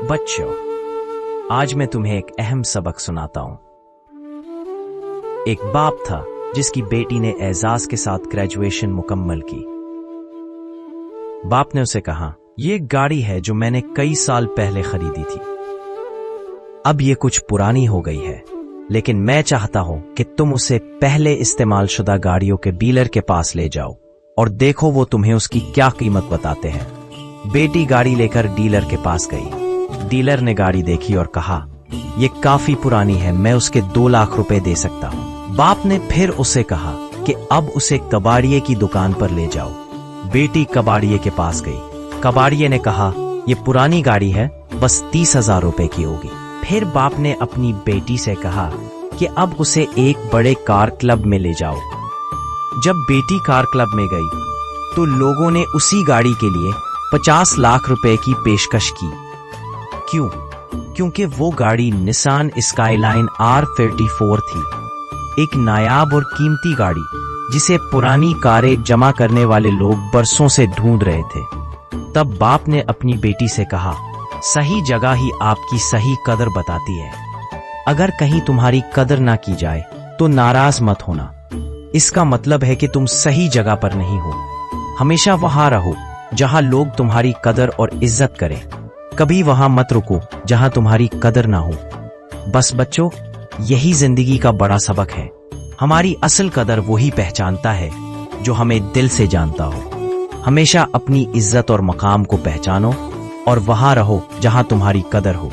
बच्चों, आज मैं तुम्हें एक अहम सबक सुनाता हूं। एक बाप था जिसकी बेटी ने एजाज के साथ ग्रेजुएशन मुकम्मल की। बाप ने उसे कहा, ये एक गाड़ी है जो मैंने कई साल पहले खरीदी थी। अब ये कुछ पुरानी हो गई है, लेकिन मैं चाहता हूं कि तुम उसे पहले इस्तेमाल शुदा गाड़ियों के डीलर के पास ले जाओ और देखो वो तुम्हें उसकी क्या कीमत बताते हैं। बेटी गाड़ी लेकर डीलर के पास गई। डीलर ने गाड़ी देखी और कहा, ये काफी पुरानी है, मैं उसके 2 लाख रुपए दे सकता हूं। बाप ने फिर उसे कहा कि अब उसे कबाड़िए की दुकान पर ले जाओ। बेटी कबाड़िए के पास गई। कबाड़िए ने कहा, ये पुरानी गाड़ी है, बस 30,000 रुपए की होगी। फिर बाप ने अपनी बेटी से कहा कि अब उसे एक बड़े कार क्लब में ले जाओ। जब बेटी कार क्लब में गई तो लोगों ने उसी गाड़ी के लिए 50 लाख रुपए की पेशकश की। क्यों? क्योंकि वो गाड़ी निसान स्काईलाइन R34 थी, एक नायाब और कीमती गाड़ी जिसे पुरानी कारें जमा करने वाले लोग बरसों से ढूंढ रहे थे। तब बाप ने अपनी बेटी से कहा, सही जगह ही आपकी सही कदर बताती है। अगर कहीं तुम्हारी कदर ना की जाए तो नाराज मत होना। इसका मतलब है कि तुम सही जगह पर नहीं हो। हमेशा वहां रहो जहां लोग तुम्हारी कदर और इज्जत करें। कभी वहां मत रुको जहां तुम्हारी कदर ना हो। बस बच्चों, यही जिंदगी का बड़ा सबक है। हमारी असल कदर वही पहचानता है जो हमें दिल से जानता हो। हमेशा अपनी इज्जत और मकाम को पहचानो और वहां रहो जहां तुम्हारी कदर हो।